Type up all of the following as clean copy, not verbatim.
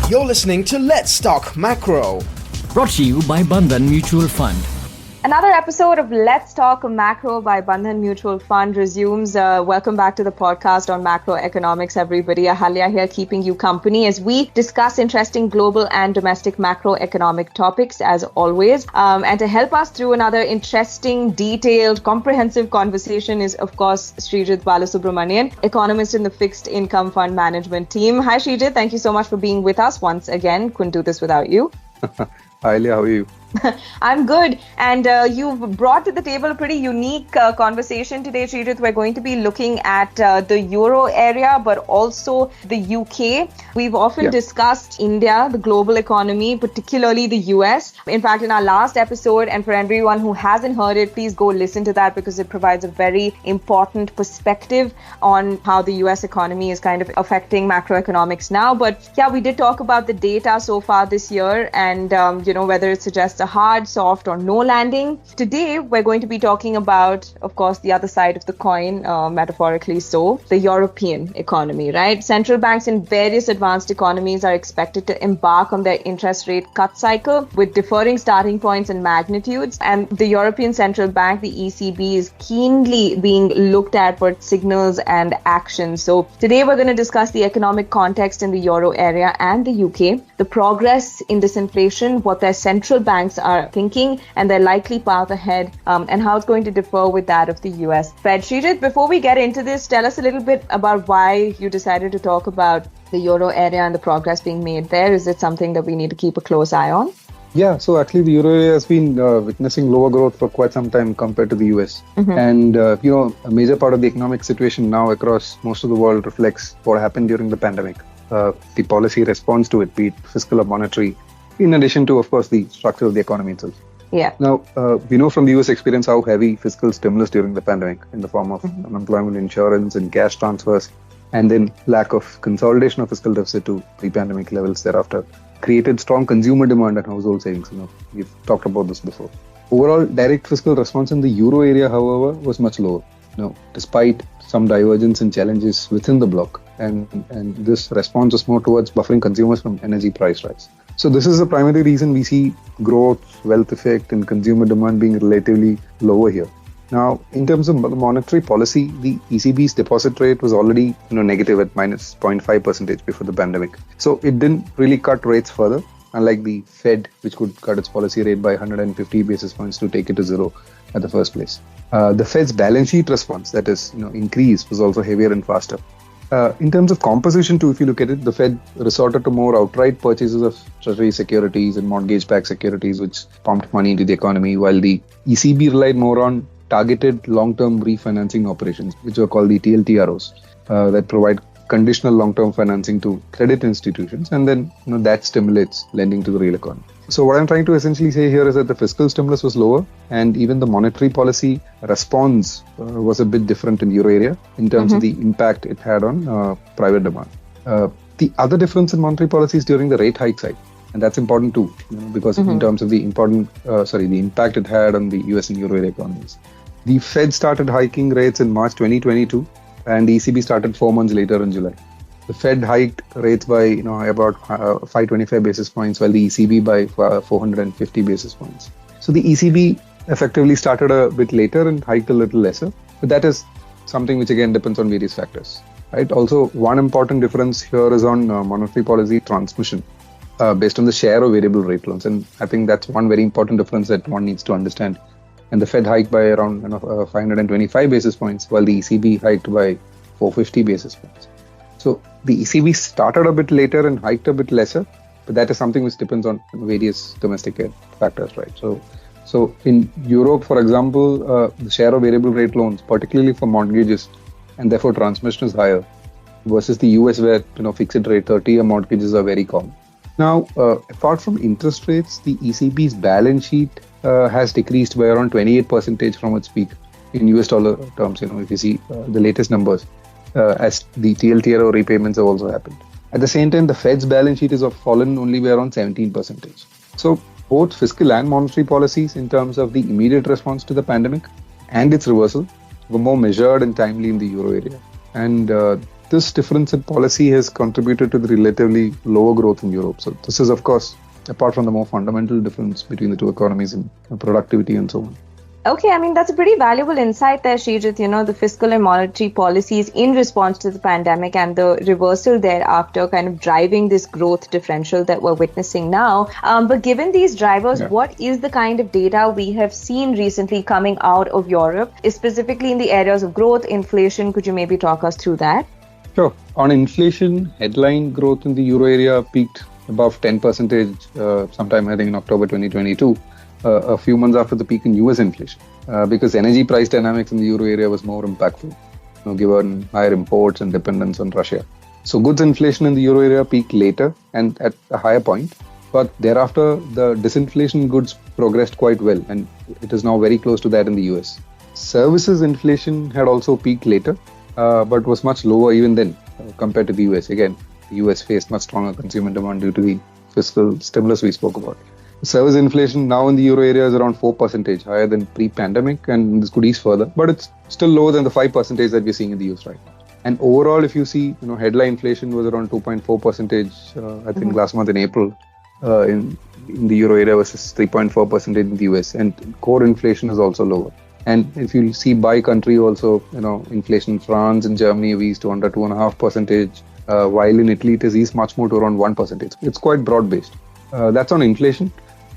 You're listening to Let's Talk Macro. Brought to you by Bandhan Mutual Fund. Another episode of Let's Talk Macro by Bandhan Mutual Fund resumes. Welcome back to the podcast on macroeconomics, everybody. Ahalya here keeping you company as we discuss interesting global and domestic macroeconomic topics as always. And to help us through another interesting, detailed, comprehensive conversation is, of course, Sreejith Balasubramanian, economist in the fixed income fund management team. Hi, Sreejith. Thank you so much for being with us once again. Couldn't do this without you. Hi, Leah. How are you? I'm good. And you've brought to the table a pretty unique conversation today, Sreejith. We're going to be looking at the Euro area, but also the UK. We've often discussed India, the global economy, particularly the US. In fact, in our last episode, and for everyone who hasn't heard it, please go listen to that because it provides a very important perspective on how the US economy is kind of affecting macroeconomics now. But yeah, we did talk about the data so far this year and, whether it suggests a hard, soft or no landing. Today, we're going to be talking about, of course, the other side of the coin, metaphorically so, the European economy, right? Central banks in various advanced economies are expected to embark on their interest rate cut cycle with differing starting points and magnitudes. And the European Central Bank, the ECB, is keenly being looked at for its signals and actions. So today, we're going to discuss the economic context in the Euro area and the UK, the progress in disinflation, what their central banks are thinking and their likely path ahead, and how it's going to differ with that of the US Fed. Sreejith, before we get into this, tell us a little bit about why you decided to talk about the Euro area and the progress being made there. Is it something that we need to keep a close eye on? Yeah, so actually the Euro area has been witnessing lower growth for quite some time compared to the US. And, a major part of the economic situation now across most of the world reflects what happened during the pandemic. The policy response to it, be it fiscal or monetary, in addition to, of course, the structure of the economy itself. Yeah. Now, we know from the US experience how heavy fiscal stimulus during the pandemic in the form of unemployment insurance and cash transfers, and then lack of consolidation of fiscal deficit to pre-pandemic levels thereafter created strong consumer demand and household savings. We've talked about this before. Overall, direct fiscal response in the Euro area, however, was much lower. Despite some divergence and challenges within the bloc, and this response was more towards buffering consumers from energy price rise. So this is the primary reason we see growth, wealth effect, and consumer demand being relatively lower here. Now, in terms of monetary policy, the ECB's deposit rate was already negative at minus 0.5% before the pandemic. So it didn't really cut rates further, unlike the Fed, which could cut its policy rate by 150 basis points to take it to zero at the first place. The Fed's balance sheet response, that is, increase, was also heavier and faster. In terms of composition too, if you look at it, the Fed resorted to more outright purchases of treasury securities and mortgage-backed securities, which pumped money into the economy, while the ECB relied more on targeted long-term refinancing operations, which were called the TLTROs, that provide conditional long-term financing to credit institutions, and then that stimulates lending to the real economy. So what I'm trying to essentially say here is that the fiscal stimulus was lower, and even the monetary policy response was a bit different in the Euro area in terms of the impact it had on private demand. The other difference in monetary policy is during the rate hike side, and that's important too, because in terms of the impact it had on the US and Euro area economies. The Fed started hiking rates in March 2022, and the ECB started 4 months later in July. The Fed hiked rates by about 525 basis points, while the ECB by 450 basis points. So the ECB effectively started a bit later and hiked a little lesser, but that is something which again depends on various factors. Right. Also, one important difference here is on monetary policy transmission based on the share of variable rate loans, and I think that's one very important difference that one needs to understand. And the Fed hiked by around 525 basis points, while the ECB hiked by 450 basis points. So the ECB started a bit later and hiked a bit lesser, but that is something which depends on various domestic factors, right? So in Europe, for example, the share of variable rate loans, particularly for mortgages, and therefore transmission is higher, versus the US where fixed rate 30-year mortgages are very common. Now, apart from interest rates, the ECB's balance sheet has decreased by around 28% from its peak in US dollar terms. If you see the latest numbers, as the TLTRO repayments have also happened. At the same time, the Fed's balance sheet has fallen only by around 17%. So both fiscal and monetary policies in terms of the immediate response to the pandemic and its reversal were more measured and timely in the euro area. And this difference in policy has contributed to the relatively lower growth in Europe. So this is, of course, apart from the more fundamental difference between the two economies in productivity and so on. Okay, I mean, that's a pretty valuable insight there, Sreejith. The fiscal and monetary policies in response to the pandemic and the reversal thereafter kind of driving this growth differential that we're witnessing now. But given these drivers, what is the kind of data we have seen recently coming out of Europe, specifically in the areas of growth, inflation? Could you maybe talk us through that? Sure. On inflation, headline growth in the euro area peaked above 10% sometime, I think, in October 2022. A few months after the peak in US inflation, because energy price dynamics in the euro area was more impactful, given higher imports and dependence on Russia. So goods inflation in the euro area peaked later and at a higher point, but thereafter the disinflation goods progressed quite well, and it is now very close to that in the US. Services inflation had also peaked later, but was much lower even then compared to the US. Again, the US faced much stronger consumer demand due to the fiscal stimulus we spoke about. Service inflation now in the euro area is around 4%, higher than pre-pandemic, and this could ease further, but it's still lower than the 5% that we're seeing in the US right now. And overall, if you see, headline inflation was around 2.4%, I think last month in April, in the euro area versus 3.4% in the US, and core inflation is also lower. And if you see by country also, inflation in France and Germany we eased to under 2.5%, while in Italy it is eased much more to around 1%. It's quite broad-based. That's on inflation.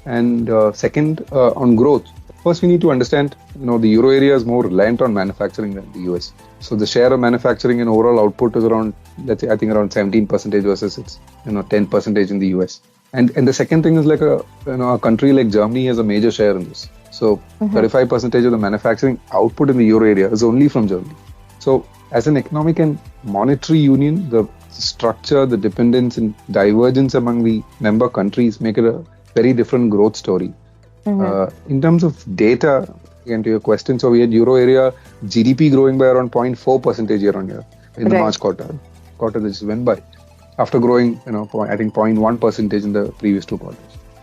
And second, on growth. First, we need to understand, the euro area is more reliant on manufacturing than the US. So the share of manufacturing in overall output is around, let's say, I think around 17% versus it's, 10% in the US. And the second thing is like a country like Germany has a major share in this. So 35% of the manufacturing output in the euro area is only from Germany. So as an economic and monetary union, the structure, the dependence and divergence among the member countries make it a very different growth story. In terms of data, again to your question, so we had euro area GDP growing by around 0.4% year on year in the March quarter that just went by, after growing, I think 0.1% in the previous two quarters.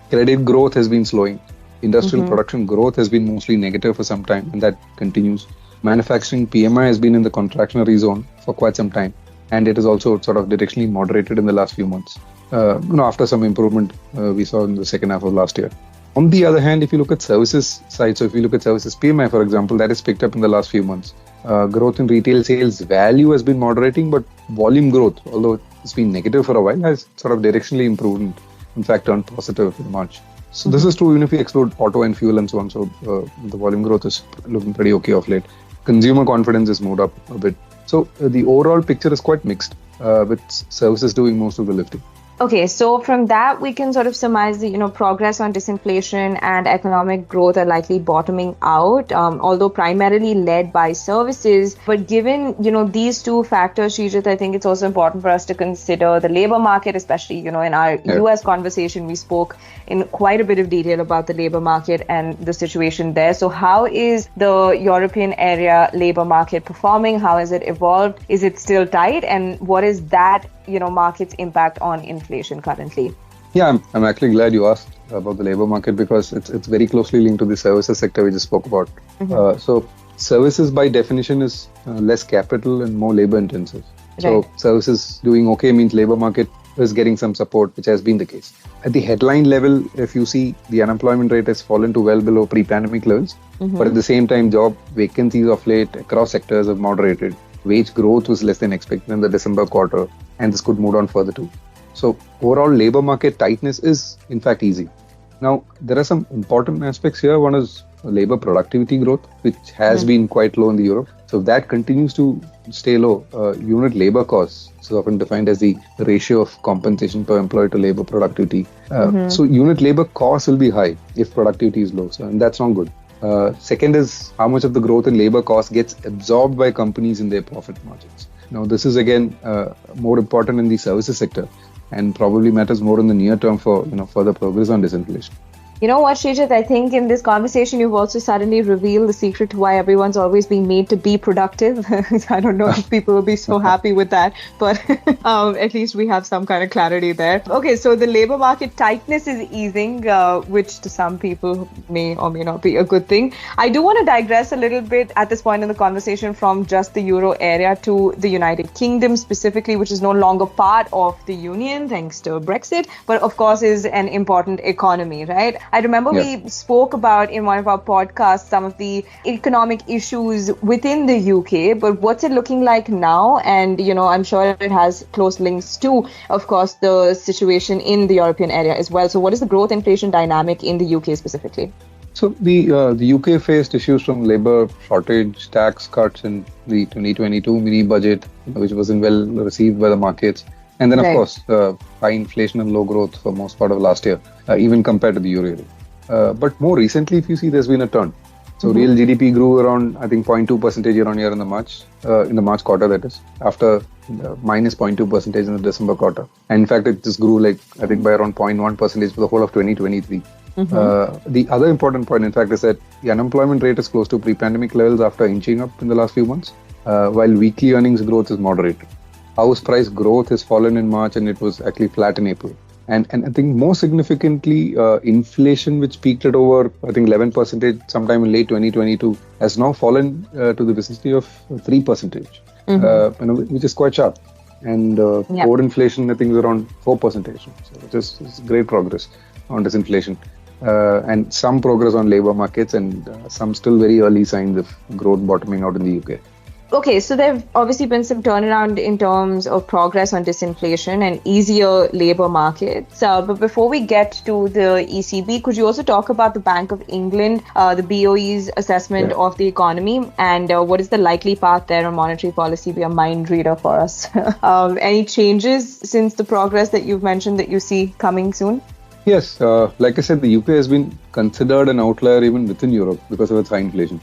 Credit growth has been slowing. Industrial production growth has been mostly negative for some time, and that continues. Manufacturing PMI has been in the contractionary zone for quite some time, and it is also sort of directionally moderated in the last few months. After some improvement we saw in the second half of last year. On the other hand, if you look at services side, so if you look at services PMI, for example, that has picked up in the last few months. Growth in retail sales value has been moderating, but volume growth, although it's been negative for a while, has sort of directionally improved and in fact turned positive in March. So this is true even if we exclude auto and fuel and so on. So the volume growth is looking pretty okay of late. Consumer confidence has moved up a bit. So the overall picture is quite mixed, with services doing most of the lifting. Okay, so from that, we can sort of surmise the, progress on disinflation and economic growth are likely bottoming out, although primarily led by services. But given, these two factors, Sreejith, I think it's also important for us to consider the labor market, especially, in our US conversation, we spoke in quite a bit of detail about the labor market and the situation there. So how is the European area labor market performing? How has it evolved? Is it still tight? And what is that market's impact on inflation currently? Yeah, I'm actually glad you asked about the labor market, because it's very closely linked to the services sector we just spoke about. So services by definition is less capital and more labor intensive. So services doing okay means labor market is getting some support, which has been the case. At the headline level, if you see, the unemployment rate has fallen to well below pre-pandemic levels, but at the same time, job vacancies of late across sectors have moderated. Wage growth was less than expected in the December quarter, and this could move on further too. So overall labor market tightness is in fact easy. Now, there are some important aspects here. One is labor productivity growth, which has been quite low in the Europe. So if that continues to stay low, unit labor costs, so often defined as the ratio of compensation per employee to labor productivity. So unit labor costs will be high if productivity is low, and that's not good. Second is how much of the growth in labor costs gets absorbed by companies in their profit margins. Now, this is again more important in the services sector and probably matters more in the near term for further progress on disinflation. You know what, Sreejith? I think in this conversation, you've also suddenly revealed the secret to why everyone's always being made to be productive. I don't know if people will be so happy with that, but at least we have some kind of clarity there. Okay, so the labor market tightness is easing, which to some people may or may not be a good thing. I do want to digress a little bit at this point in the conversation from just the euro area to the United Kingdom specifically, which is no longer part of the union thanks to Brexit, but of course is an important economy, right? I remember we spoke about in one of our podcasts some of the economic issues within the UK, but what's it looking like now? And, I'm sure it has close links to, of course, the situation in the European area as well. So what is the growth inflation dynamic in the UK specifically? So the UK faced issues from labour shortage, tax cuts in the 2022 mini budget, which wasn't well received by the markets. And then, of course, high inflation and low growth for most part of last year, even compared to the euro area. But more recently, if you see, there's been a turn. So real GDP grew around, I think, 0.2% year on year in the March quarter, that is, after minus 0.2% in the December quarter. And in fact, it just grew I think by around 0.1% for the whole of 2023. The other important point, in fact, is that the unemployment rate is close to pre-pandemic levels after inching up in the last few months, while weekly earnings growth is moderated. House price growth has fallen in March and it was actually flat in April. And I think more significantly, inflation, which peaked at over, I think, 11% sometime in late 2022, has now fallen to the vicinity of 3%, which is quite sharp. And core inflation, I think, is around 4%, so which is great progress on disinflation. And some progress on labour markets and some still very early signs of growth bottoming out in the UK. Okay, so there have obviously been some turnaround in terms of progress on disinflation and easier labour markets. But before we get to the ECB, could you also talk about the Bank of England, the BOE's assessment of the economy, and what is the likely path there on monetary policy? Be a mind reader for us. Any changes since the progress that you've mentioned that you see coming soon? Yes, like I said, the UK has been considered an outlier even within Europe because of its high inflation.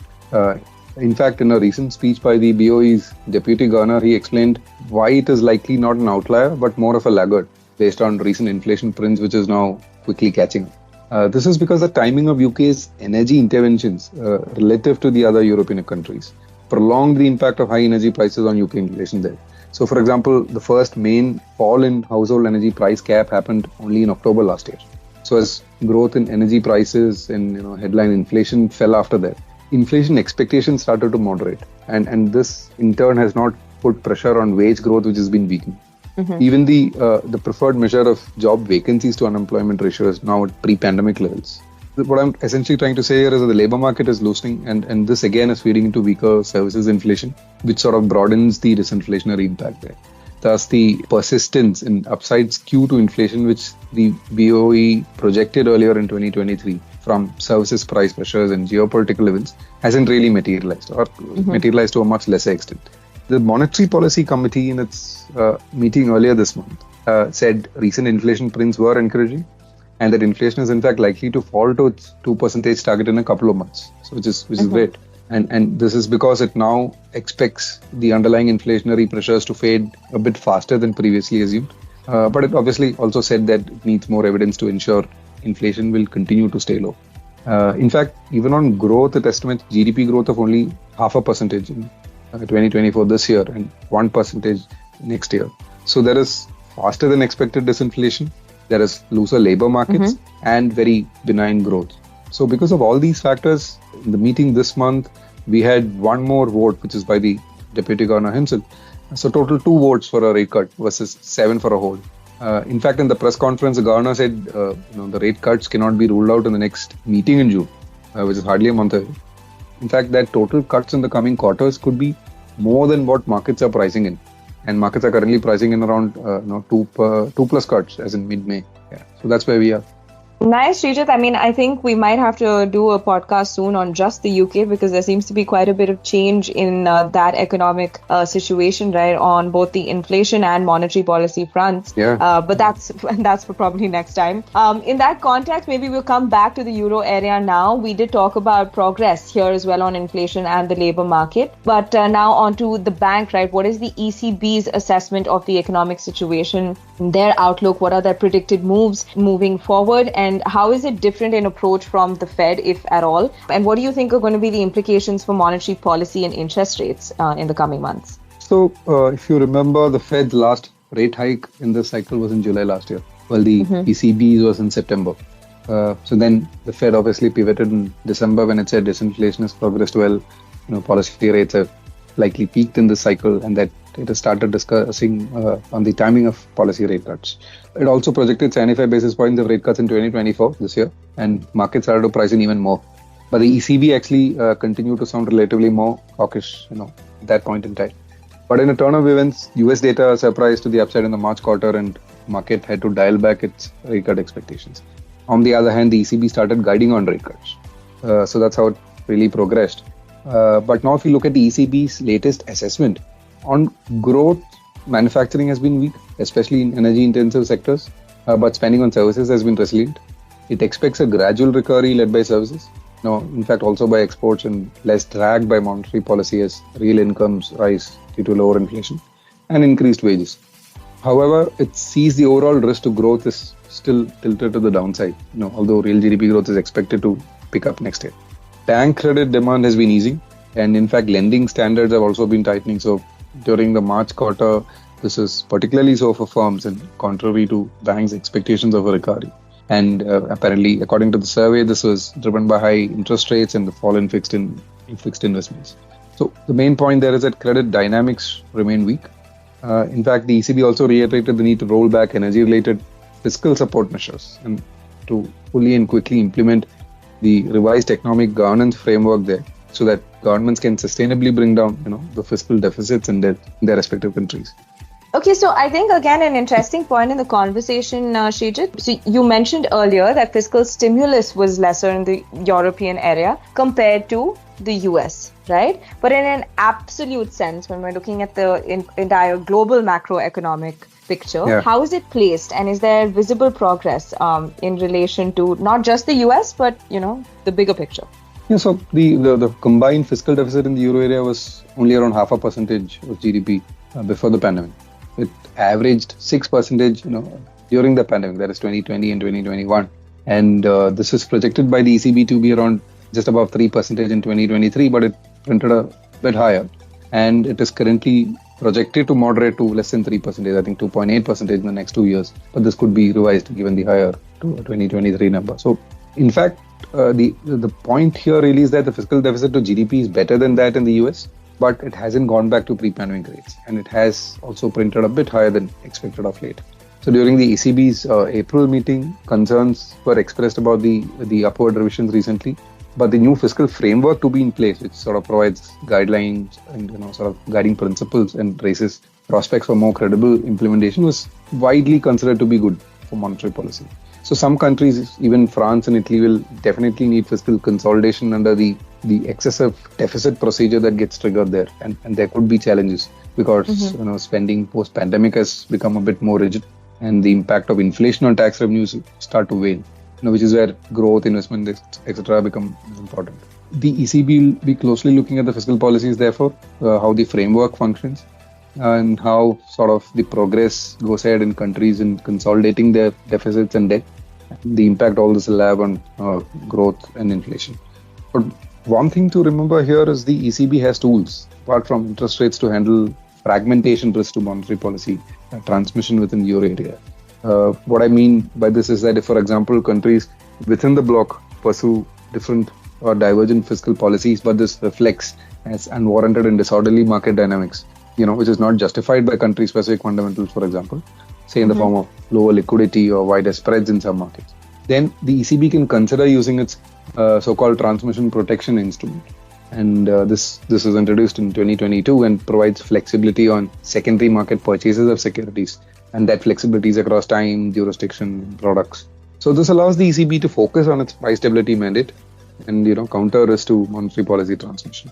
In fact, in a recent speech by the BOE's deputy governor, he explained why it is likely not an outlier, but more of a laggard based on recent inflation prints, which is now quickly catching up. This is because the timing of UK's energy interventions relative to the other European countries prolonged the impact of high energy prices on UK inflation there. So, for example, the first main fall in household energy price cap happened only in October last year. So, as growth in energy prices and headline inflation fell after that, inflation expectations started to moderate, and this in turn has not put pressure on wage growth, which has been weakened. Even the preferred measure of job vacancies to unemployment ratio is now at pre-pandemic levels. What I'm essentially trying to say here is that the labour market is loosening, and this again is feeding into weaker services inflation, which sort of broadens the disinflationary impact there. Thus, the persistence in upside skew to inflation, which the BOE projected earlier in 2023 from services price pressures and geopolitical events, hasn't really materialized or materialized to a much lesser extent. The Monetary Policy Committee in its meeting earlier this month said recent inflation prints were encouraging and that inflation is in fact likely to fall to its 2% target in a couple of months, so which is great. And this is because it now expects the underlying inflationary pressures to fade a bit faster than previously assumed. But it obviously also said that it needs more evidence to ensure inflation will continue to stay low. In fact, even on growth, it estimates GDP growth of only 0.5% in 2024 this year and 1% next year. So there is faster than expected disinflation, there is looser labour markets and very benign growth. So because of all these factors, in the meeting this month, we had one more vote, which is by the Deputy Governor himself. So total 2 votes for a rate cut versus 7 for a hold. In fact, in the press conference, the Governor said the rate cuts cannot be ruled out in the next meeting in June, which is hardly a month away. In fact, that total cuts in the coming quarters could be more than what markets are pricing in. And markets are currently pricing in around 2 plus cuts, as in mid-May. Yeah. So that's where we are. Nice, Sreejith. I mean, I think we might have to do a podcast soon on just the UK because there seems to be quite a bit of change in that economic situation, right, on both the inflation and monetary policy fronts. Yeah. But that's for probably next time. In that context, maybe we'll come back to the euro area now. We did talk about progress here as well on inflation and the labour market. But now on to the bank, right? What is the ECB's assessment of the economic situation, their outlook? What are their predicted moves moving forward? And And how is it different in approach from the Fed, if at all? And what do you think are going to be the implications for monetary policy and interest rates in the coming months? So, if you remember, the Fed's last rate hike in this cycle was in July last year, while the ECB's was in September. So then the Fed obviously pivoted in December when it said disinflation has progressed well. Policy rates have likely peaked in this cycle, and that it has started discussing on the timing of policy rate cuts. It also projected 75 basis points of rate cuts in 2024 this year, and markets started to price in even more. But the ECB actually continued to sound relatively more hawkish, at that point in time. But in a turn of events, US data surprised to the upside in the March quarter, and market had to dial back its rate cut expectations. On the other hand, the ECB started guiding on rate cuts. So that's how it really progressed. But now if you look at the ECB's latest assessment on growth, manufacturing has been weak, especially in energy-intensive sectors, but spending on services has been resilient. It expects a gradual recovery led by services. In fact, also by exports and less dragged by monetary policy as real incomes rise due to lower inflation and increased wages. However, it sees the overall risk to growth is still tilted to the downside, although real GDP growth is expected to pick up next year. Bank credit demand has been easing, and in fact, lending standards have also been tightening. So during the March quarter, this is particularly so for firms and contrary to banks' expectations of a recovery. And apparently, according to the survey, this was driven by high interest rates and the fall in fixed investments. So the main point there is that credit dynamics remain weak. In fact, the ECB also reiterated the need to roll back energy-related fiscal support measures and to fully and quickly implement the revised economic governance framework there, so that governments can sustainably bring down, the fiscal deficits in their respective countries. Okay, so I think again an interesting point in the conversation, Sreejith. So you mentioned earlier that fiscal stimulus was lesser in the European area compared to the US, right? But in an absolute sense, when we're looking at the entire global macroeconomic picture, how is it placed, and is there visible progress in relation to not just the US but the bigger picture? Yeah, so the combined fiscal deficit in the euro area was only around 0.5% of GDP before the pandemic. It averaged 6%, during the pandemic, that is 2020 and 2021. And this is projected by the ECB to be around just above 3% in 2023, but it printed a bit higher. And it is currently projected to moderate to less than 3%, I think 2.8% in the next 2 years. But this could be revised given the higher 2023 number. So, in fact, the point here really is that the fiscal deficit to GDP is better than that in the US, but it hasn't gone back to pre-pandemic rates, and it has also printed a bit higher than expected of late. So during the ECB's April meeting, concerns were expressed about the upward revisions recently, but the new fiscal framework to be in place, which sort of provides guidelines and sort of guiding principles and raises prospects for more credible implementation, was widely considered to be good for monetary policy. So some countries, even France and Italy, will definitely need fiscal consolidation under the excessive deficit procedure that gets triggered there. And there could be challenges because spending post-pandemic has become a bit more rigid, and the impact of inflation on tax revenues start to wane, which is where growth, investment, etc. become important. The ECB will be closely looking at the fiscal policies, therefore, how the framework functions, and how sort of the progress goes ahead in countries in consolidating their deficits and debt, the impact all this will have on growth and inflation. But one thing to remember here is the ECB has tools, apart from interest rates, to handle fragmentation risk to monetary policy transmission within the euro area. What I mean by this is that if, for example, countries within the bloc pursue different or divergent fiscal policies, but this reflects as unwarranted and disorderly market dynamics, which is not justified by country-specific fundamentals, for example, say in the form of lower liquidity or wider spreads in some markets, then the ECB can consider using its so-called transmission protection instrument. And this is introduced in 2022 and provides flexibility on secondary market purchases of securities. And that flexibility is across time, jurisdiction, products. So this allows the ECB to focus on its price stability mandate and counter risk to monetary policy transmission.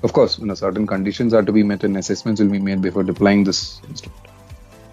Of course, certain conditions are to be met and assessments will be made before deploying this instrument.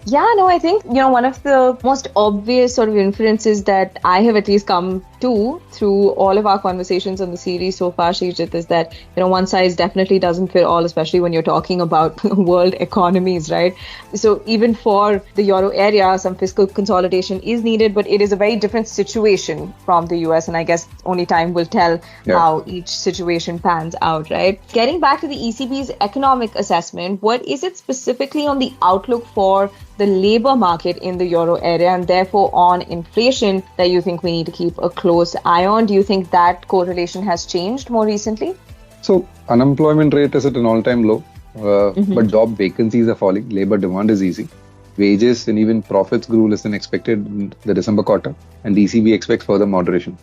Yeah, no, I think, one of the most obvious sort of inferences that I have at least come too, through all of our conversations on the series so far, Sreejith, is that, one size definitely doesn't fit all, especially when you're talking about world economies, right? So even for the euro area, some fiscal consolidation is needed, but it is a very different situation from the US. And I guess only time will tell how each situation pans out, right? Getting back to the ECB's economic assessment, what is it specifically on the outlook for the labor market in the euro area and therefore on inflation that you think we need to keep a close eye on? Do you think that correlation has changed more recently? So unemployment rate is at an all-time low, but job vacancies are falling. Labor demand is easy. Wages and even profits grew less than expected in the December quarter, and the ECB expects further moderation,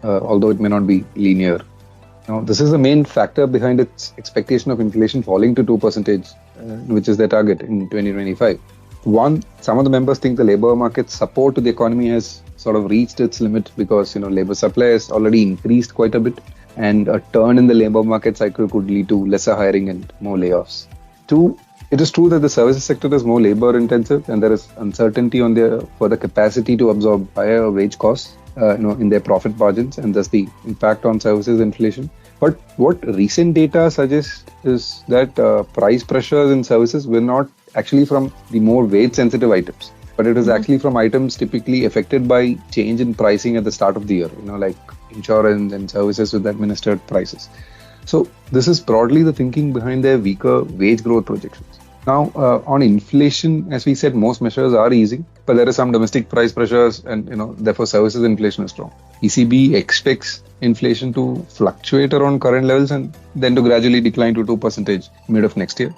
although it may not be linear. Now, this is the main factor behind its expectation of inflation falling to 2%, which is their target in 2025. One, some of the members think the labor market support to the economy has sort of reached its limit because, labor supply has already increased quite a bit, and a turn in the labor market cycle could lead to lesser hiring and more layoffs. Two, it is true that the services sector is more labor intensive and there is uncertainty for the capacity to absorb higher wage costs, in their profit margins, and thus the impact on services inflation. But what recent data suggests is that price pressures in services were not actually from the more wage-sensitive items, but it is actually from items typically affected by change in pricing at the start of the year, like insurance and services with administered prices. So this is broadly the thinking behind their weaker wage growth projections. Now, on inflation, as we said, most measures are easing, but there is some domestic price pressures and, therefore services inflation is strong. ECB expects inflation to fluctuate around current levels and then to gradually decline to 2% mid of next year.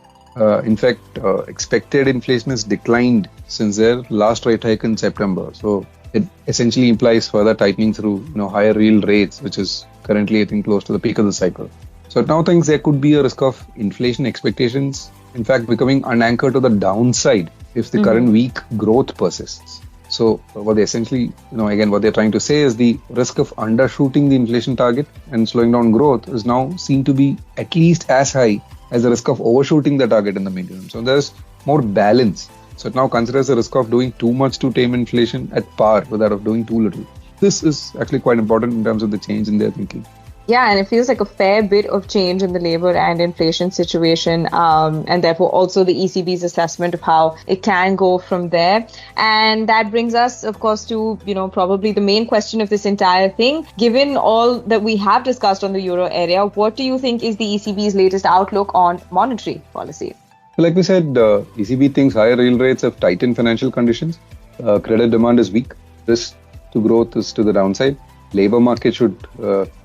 In fact, expected inflation has declined since their last rate hike in September. So it essentially implies further tightening through, higher real rates, which is currently, I think, close to the peak of the cycle. So it now thinks there could be a risk of inflation expectations, in fact, becoming unanchored to the downside if the current weak growth persists. So what they essentially, what they're trying to say is the risk of undershooting the inflation target and slowing down growth is now seen to be at least as high as the risk of overshooting the target in the medium term. So there's more balance. So it now considers the risk of doing too much to tame inflation at par with that of doing too little. This is actually quite important in terms of the change in their thinking. Yeah, and it feels like a fair bit of change in the labor and inflation situation, and therefore also the ECB's assessment of how it can go from there. And that brings us, of course, to, probably the main question of this entire thing. Given all that we have discussed on the euro area, what do you think is the ECB's latest outlook on monetary policy? Like we said, ECB thinks higher real rates have tightened financial conditions. Credit demand is weak. Risk to growth is to the downside. Labor market should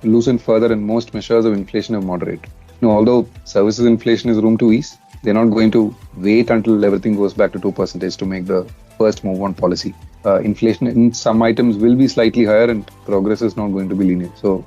loosen further and most measures of inflation are moderate. Although services inflation is room to ease, they're not going to wait until everything goes back to 2% to make the first move on policy. Inflation in some items will be slightly higher and progress is not going to be linear. So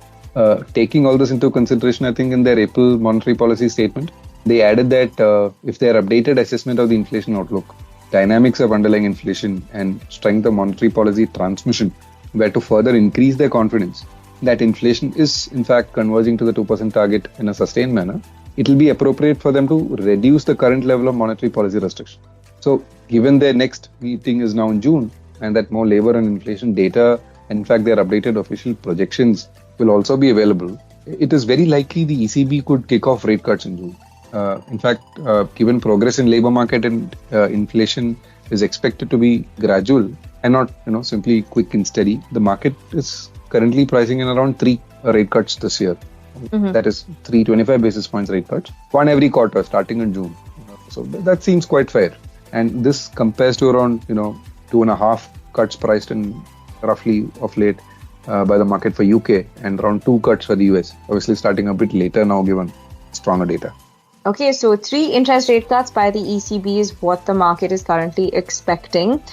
taking all this into consideration, I think in their April monetary policy statement, they added that if their updated assessment of the inflation outlook, dynamics of underlying inflation and strength of monetary policy transmission were to further increase their confidence that inflation is in fact converging to the 2% target in a sustained manner, it will be appropriate for them to reduce the current level of monetary policy restriction. So given their next meeting is now in June and that more labor and inflation data, and in fact their updated official projections will also be available, it is very likely the ECB could kick off rate cuts in June. In fact, given progress in labor market and inflation is expected to be gradual and not, simply quick and steady, the market is currently pricing in around 3 rate cuts this year. That is 325 basis points rate cuts, one every quarter starting in June. So that seems quite fair. And this compares to around, 2.5 cuts priced in roughly of late by the market for UK and around 2 cuts for the US, obviously starting a bit later now given stronger data. Okay, so 3 interest rate cuts by the ECB is what the market is currently expecting.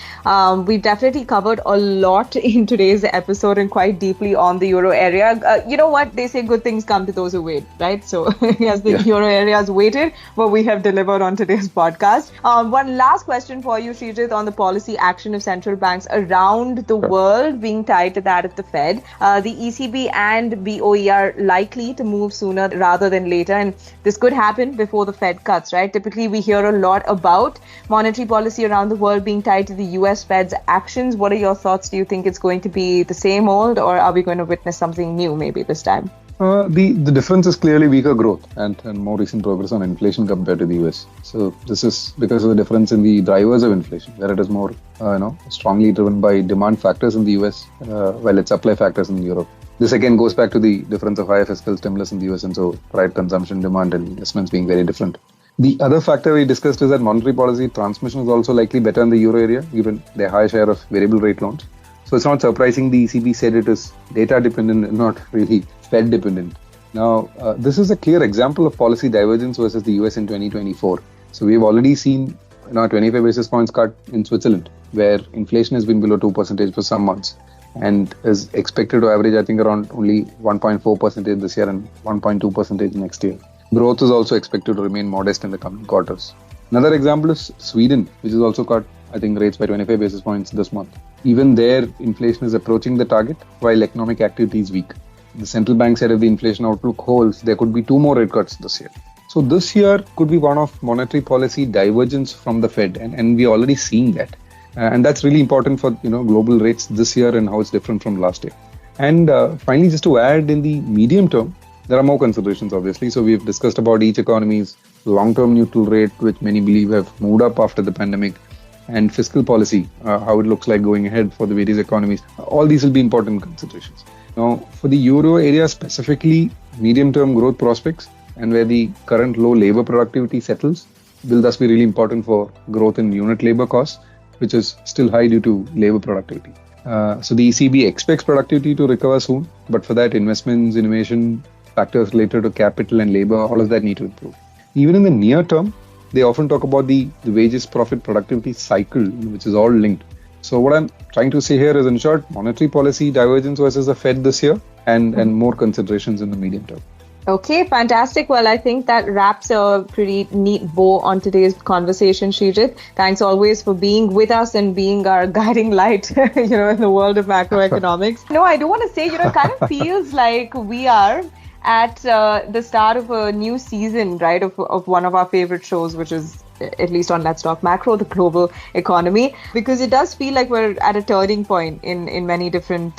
We've definitely covered a lot in today's episode and quite deeply on the euro area. You know what? They say good things come to those who wait, right? So yes, the euro area has waited, but we have delivered on today's podcast. One last question for you, Sreejith, on the policy action of central banks around the world being tied to that of the Fed. The ECB and BOE are likely to move sooner rather than later, and this could happen before the Fed cuts, right? Typically, we hear a lot about monetary policy around the world being tied to the US Fed's actions. What are your thoughts? Do you think it's going to be the same old, or are we going to witness something new maybe this time? The difference is clearly weaker growth and more recent progress on inflation compared to the US. So this is because of the difference in the drivers of inflation, where it is more strongly driven by demand factors in the US, while it's supply factors in Europe. This again goes back to the difference of higher fiscal stimulus in the US, and so private consumption, demand, and investments being very different. The other factor we discussed is that monetary policy transmission is also likely better in the euro area, given their high share of variable rate loans. So it's not surprising the ECB said it is data dependent and not really Fed dependent. Now, this is a clear example of policy divergence versus the US in 2024. So we've already seen 25 basis points cut in Switzerland, where inflation has been below 2% for some months and is expected to average, I think, around only 1.4% this year and 1.2% next year. Growth is also expected to remain modest in the coming quarters. Another example is Sweden, which has also cut, I think, rates by 25 basis points this month. Even there, inflation is approaching the target while economic activity is weak. The central bank said if the inflation outlook holds, there could be 2 more rate cuts this year. So this year could be one of monetary policy divergence from the Fed, and we're already seeing that. And that's really important for global rates this year and how it's different from last year. And finally, just to add, in the medium term, there are more considerations, obviously. So we've discussed about each economy's long-term neutral rate, which many believe have moved up after the pandemic, and fiscal policy, how it looks like going ahead for the various economies. All these will be important considerations. Now, for the euro area specifically, medium-term growth prospects and where the current low labor productivity settles will thus be really important for growth in unit labor costs, which is still high due to labor productivity. So the ECB expects productivity to recover soon, but for that, investments, innovation, factors related to capital and labor, all of that need to improve. Even in the near term, they often talk about the wages, profit, productivity cycle, which is all linked. So what I'm trying to say here is, in short, monetary policy divergence versus the Fed this year and more considerations in the medium term. Okay, fantastic. Well, I think that wraps a pretty neat bow on today's conversation, Sreejith. Thanks always for being with us and being our guiding light, in the world of macroeconomics. No, I do want to say, it kind of feels like we are at the start of a new season, right, of one of our favorite shows, which is, at least on Let's Talk Macro, the global economy, because it does feel like we're at a turning point in many different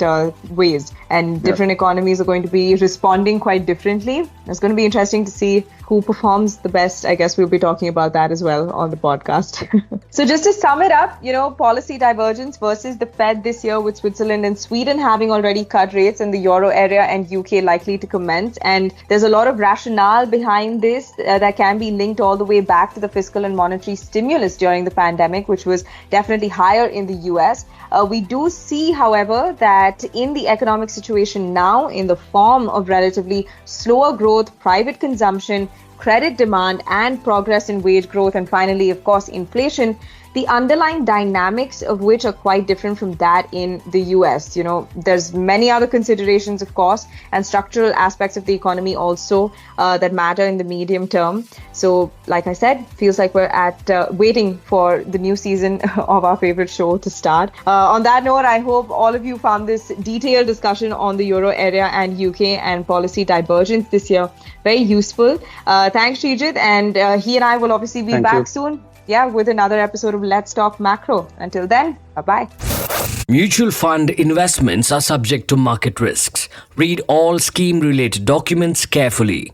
ways, and different economies are going to be responding quite differently. It's going to be interesting to see who performs the best. I guess we'll be talking about that as well on the podcast. So just to sum it up, policy divergence versus the Fed this year, with Switzerland and Sweden having already cut rates and the euro area and UK likely to commence. And there's a lot of rationale behind this that can be linked all the way back to the fiscal and monetary stimulus during the pandemic, which was definitely higher in the US. We do see, however, that in the economic situation now, in the form of relatively slower growth, private consumption, credit demand, and progress in wage growth, and finally, of course, inflation, the underlying dynamics of which are quite different from that in the US. There's many other considerations, of course, and structural aspects of the economy also that matter in the medium term. So, like I said, feels like we're at waiting for the new season of our favorite show to start. On that note, I hope all of you found this detailed discussion on the euro area and UK and policy divergence this year very useful. Thanks, Sreejith, and he and I will obviously be back soon. With another episode of Let's Talk Macro. Until then, bye-bye. Mutual fund investments are subject to market risks. Read all scheme-related documents carefully.